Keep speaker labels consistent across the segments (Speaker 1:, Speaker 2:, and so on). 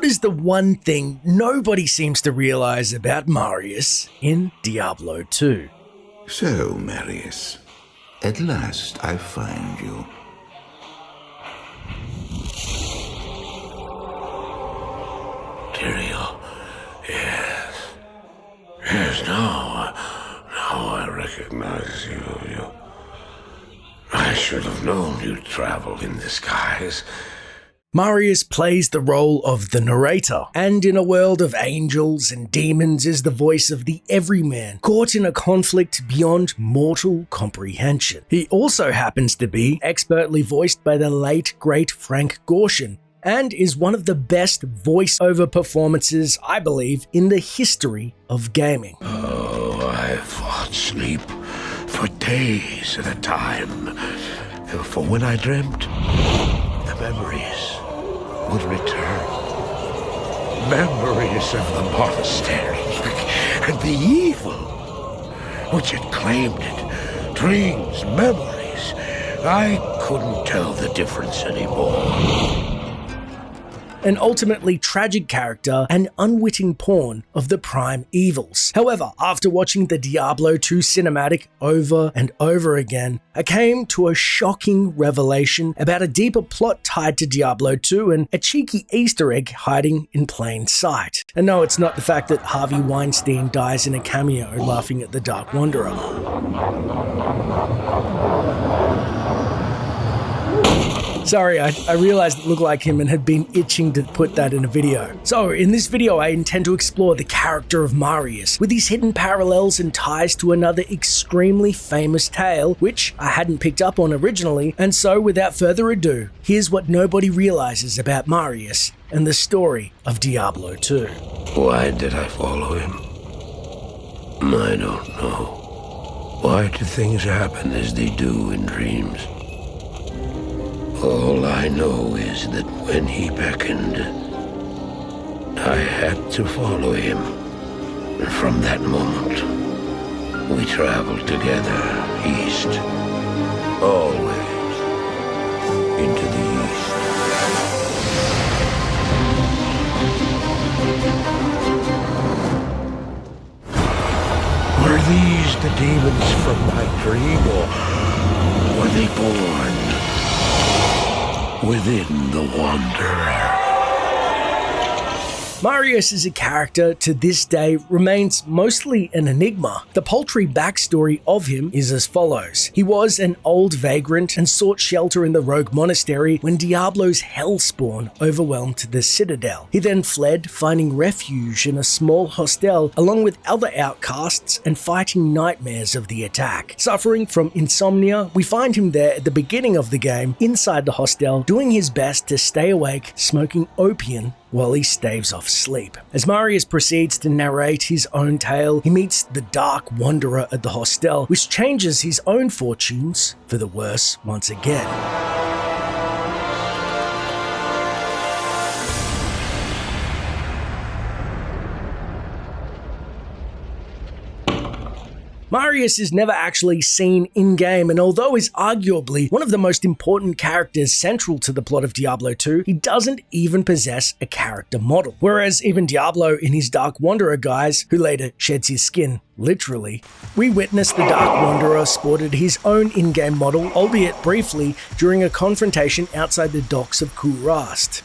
Speaker 1: what is the one thing nobody seems to realize about Marius in Diablo 2?
Speaker 2: So, Marius, at last I find you.
Speaker 3: Tyrael, yes. Yes, now I recognize you. I should have known you'd travel in disguise.
Speaker 1: Marius plays the role of the narrator, and in a world of angels and demons is the voice of the everyman, caught in a conflict beyond mortal comprehension. He also happens to be expertly voiced by the late, great Frank Gorshin, and is one of the best voiceover performances, I believe, in the history of gaming.
Speaker 3: Oh, I fought sleep for days at a time. For when I dreamt, the memories would return. Memories of the monastery and the evil which had claimed it. Dreams, memories. I couldn't tell the difference anymore.
Speaker 1: An ultimately tragic character and unwitting pawn of the prime evils. However, after watching the Diablo 2 cinematic over and over again, I came to a shocking revelation about a deeper plot tied to Diablo 2 and a cheeky Easter egg hiding in plain sight. And no, it's not the fact that Harvey Weinstein dies in a cameo laughing at the Dark Wanderer. Sorry, I realized it looked like him and had been itching to put that in a video. So, in this video I intend to explore the character of Marius, with his hidden parallels and ties to another extremely famous tale, which I hadn't picked up on originally, and so without further ado, here's what nobody realizes about Marius and the story of Diablo 2.
Speaker 3: Why did I follow him? I don't know. Why do things happen as they do in dreams? All I know is that when he beckoned, I had to follow him. And from that moment, we traveled together east, always into the east. Were these the demons from my dream, or were they born within the Wanderer?
Speaker 1: Marius as a character to this day remains mostly an enigma. The paltry backstory of him is as follows. He was an old vagrant and sought shelter in the rogue monastery when Diablo's hellspawn overwhelmed the citadel. He then fled, finding refuge in a small hostel along with other outcasts and fighting nightmares of the attack. Suffering from insomnia, we find him there at the beginning of the game, inside the hostel, doing his best to stay awake, smoking opium while he staves off sleep. As Marius proceeds to narrate his own tale, he meets the Dark Wanderer at the hostel, which changes his own fortunes for the worse once again. Marius is never actually seen in-game, and although is arguably one of the most important characters central to the plot of Diablo 2, he doesn't even possess a character model. Whereas even Diablo in his Dark Wanderer guise, who later sheds his skin, literally, we witness the Dark Wanderer sported his own in-game model, albeit briefly, during a confrontation outside the docks of Kurast.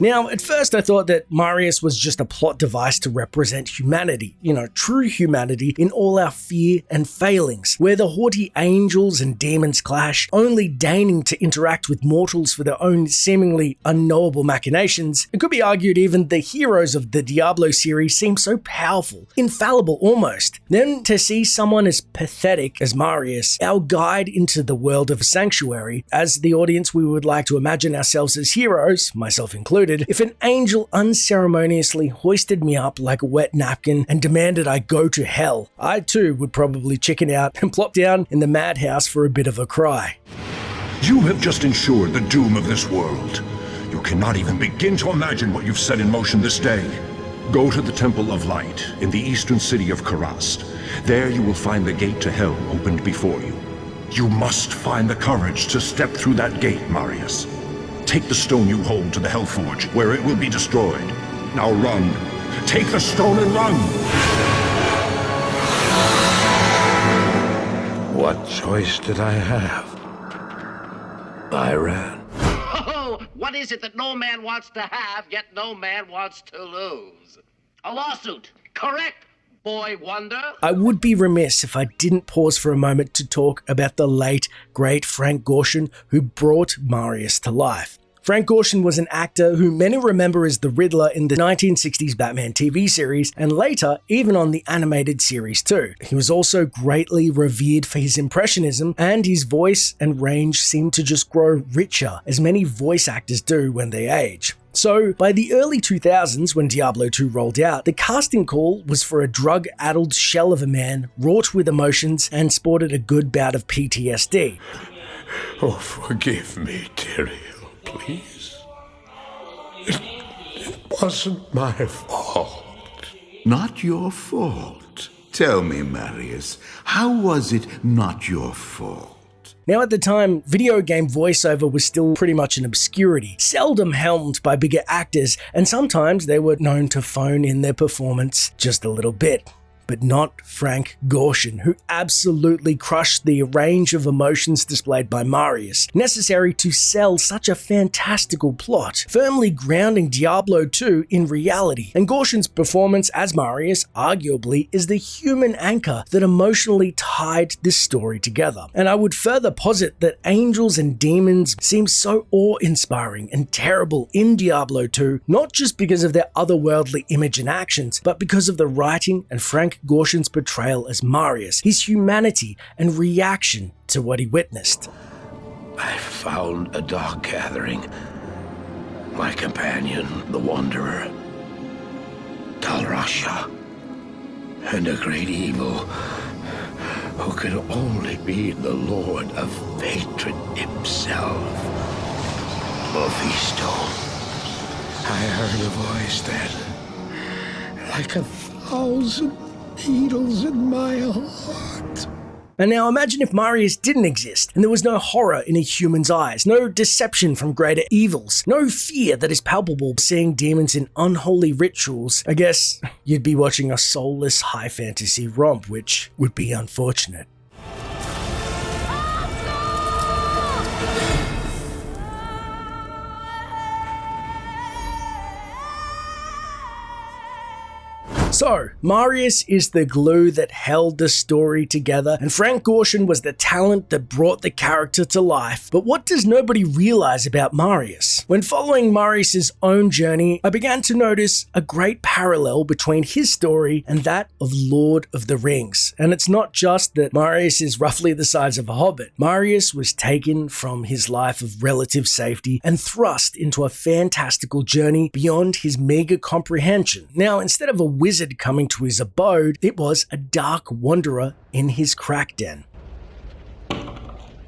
Speaker 1: Now, at first I thought that Marius was just a plot device to represent humanity, true humanity in all our fear and failings, where the haughty angels and demons clash, only deigning to interact with mortals for their own seemingly unknowable machinations. It could be argued even the heroes of the Diablo series seem so powerful, infallible almost. Then to see someone as pathetic as Marius, our guide into the world of Sanctuary, as the audience we would like to imagine ourselves as heroes, myself included. If an angel unceremoniously hoisted me up like a wet napkin and demanded I go to hell, I too would probably chicken out and plop down in the madhouse for a bit of a cry.
Speaker 4: You have just ensured the doom of this world. You cannot even begin to imagine what you've set in motion this day. Go to the Temple of Light in the eastern city of Kurast. There you will find the gate to hell opened before you. You must find the courage to step through that gate, Marius. Take the stone you hold to the Hellforge, where it will be destroyed. Now run. Take the stone and run!
Speaker 3: What choice did I have? I ran.
Speaker 5: Oh, what is it that no man wants to have, yet no man wants to lose? A lawsuit. Correct, boy wonder.
Speaker 1: I would be remiss if I didn't pause for a moment to talk about the late, great Frank Gorshin, who brought Marius to life. Frank Gorshin was an actor who many remember as the Riddler in the 1960s Batman TV series, and later even on the animated series too. He was also greatly revered for his impressionism, and his voice and range seemed to just grow richer, as many voice actors do when they age. So, by the early 2000s, when Diablo 2 rolled out, the casting call was for a drug-addled shell of a man, wrought with emotions, and sported a good bout of PTSD.
Speaker 3: Oh, forgive me, Tyrael, please. It wasn't my fault.
Speaker 2: Not your fault. Tell me, Marius, how was it not your fault?
Speaker 1: Now at the time, video game voiceover was still pretty much an obscurity, seldom helmed by bigger actors, and sometimes they were known to phone in their performance just a little bit. But not Frank Gorshin, who absolutely crushed the range of emotions displayed by Marius, necessary to sell such a fantastical plot, firmly grounding Diablo 2 in reality. And Gorshin's performance as Marius, arguably, is the human anchor that emotionally tied this story together. And I would further posit that angels and demons seem so awe-inspiring and terrible in Diablo 2, not just because of their otherworldly image and actions, but because of the writing and Frank Gorshin's portrayal as Marius, his humanity and reaction to what he witnessed.
Speaker 3: I found a dark gathering. My companion, the Wanderer, Talrasha, and a great evil who could only be the Lord of Hatred himself, Mephisto. I heard a voice then, like 1,000 needles in my heart.
Speaker 1: And now imagine if Marius didn't exist, and there was no horror in a human's eyes, no deception from greater evils, no fear that is palpable seeing demons in unholy rituals. I guess you'd be watching a soulless high fantasy romp, which would be unfortunate. So, Marius is the glue that held the story together, and Frank Gorshin was the talent that brought the character to life. But what does nobody realize about Marius? When following Marius's own journey, I began to notice a great parallel between his story and that of Lord of the Rings. And it's not just that Marius is roughly the size of a hobbit. Marius was taken from his life of relative safety and thrust into a fantastical journey beyond his meager comprehension. Now, instead of a wizard coming to his abode, it was a dark wanderer in his crack den.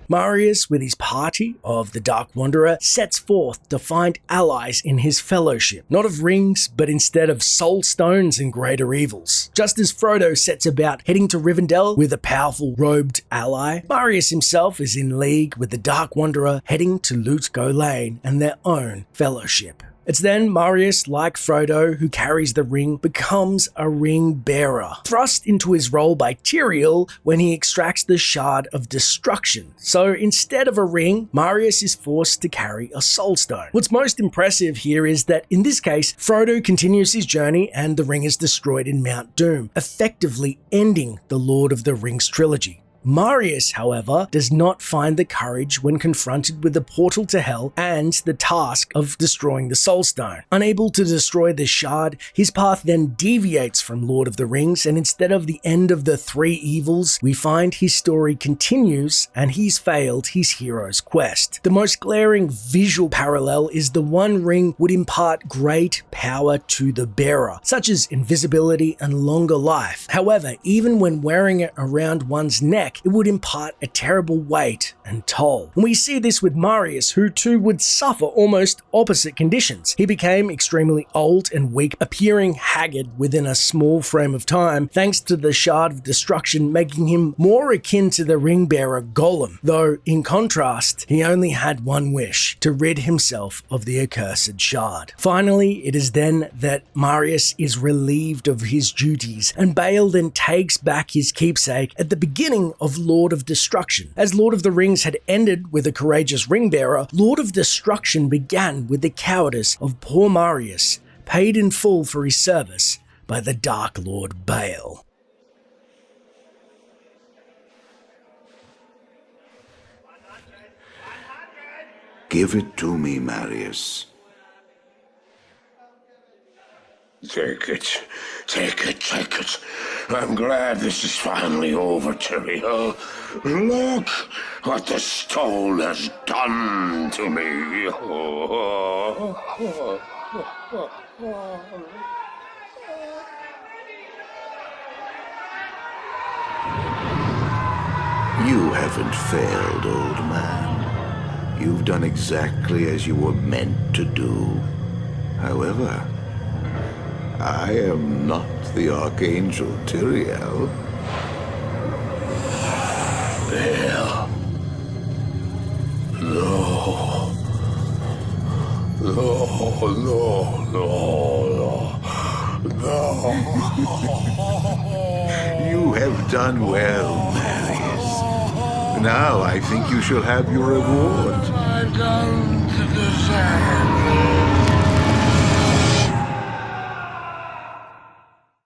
Speaker 1: Marius, with his party of the Dark Wanderer, sets forth to find allies in his fellowship, not of rings, but instead of soul stones and greater evils. Just as Frodo sets about heading to Rivendell with a powerful robed ally, Marius himself is in league with the Dark Wanderer, heading to Lut Gholein and their own fellowship. It's then Marius, like Frodo, who carries the ring, becomes a ring bearer, thrust into his role by Tyrael when he extracts the Shard of Destruction. So instead of a ring, Marius is forced to carry a soul stone. What's most impressive here is that in this case, Frodo continues his journey and the ring is destroyed in Mount Doom, effectively ending the Lord of the Rings trilogy. Marius, however, does not find the courage when confronted with the portal to hell and the task of destroying the Soul Stone. Unable to destroy the shard, his path then deviates from Lord of the Rings, and instead of the end of the three evils, we find his story continues and he's failed his hero's quest. The most glaring visual parallel is the One Ring would impart great power to the bearer, such as invisibility and longer life. However, even when wearing it around one's neck, neck, it would impart a terrible weight and toll. And we see this with Marius, who too would suffer almost opposite conditions. He became extremely old and weak, appearing haggard within a small frame of time, thanks to the Shard of Destruction making him more akin to the ring-bearer Golem, though in contrast, he only had one wish: to rid himself of the accursed shard. Finally, it is then that Marius is relieved of his duties, and Bale then takes back his keepsake at the beginning of Lord of Destruction. As Lord of the Rings had ended with a courageous ring-bearer, Lord of Destruction began with the cowardice of poor Marius, paid in full for his service by the Dark Lord Bale.
Speaker 2: Give it to me, Marius.
Speaker 3: Take it. Take it, take it. I'm glad this is finally over, Tyrael. Look what the stone has done to me.
Speaker 2: You haven't failed, old man. You've done exactly as you were meant to do. However, I am not the Archangel Tyrael.
Speaker 3: Bale. No. No, no, no, no.
Speaker 2: You have done well, Marius. Now I think you shall have your reward.
Speaker 3: I've done to deserve.